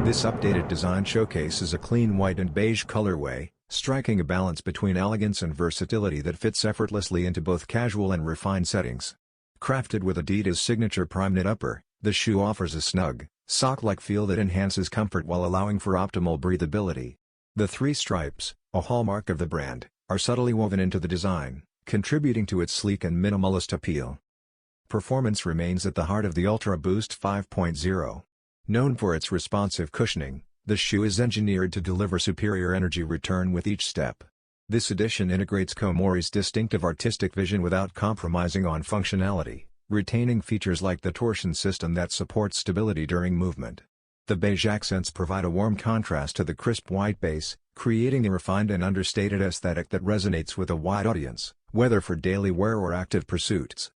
This updated design showcases a clean white and beige colorway, striking a balance between elegance and versatility that fits effortlessly into both casual and refined settings. Crafted with Adidas' signature Primeknit upper, the shoe offers a snug, sock-like feel that enhances comfort while allowing for optimal breathability. The three stripes, a hallmark of the brand, are subtly woven into the design, contributing to its sleek and minimalist appeal. Performance remains at the heart of the Ultraboost 5.0. Known for its responsive cushioning, the shoe is engineered to deliver superior energy return with each step. This edition integrates Koumori's distinctive artistic vision without compromising on functionality, retaining features like the torsion system that supports stability during movement. The beige accents provide a warm contrast to the crisp white base, creating a refined and understated aesthetic that resonates with a wide audience, whether for daily wear or active pursuits.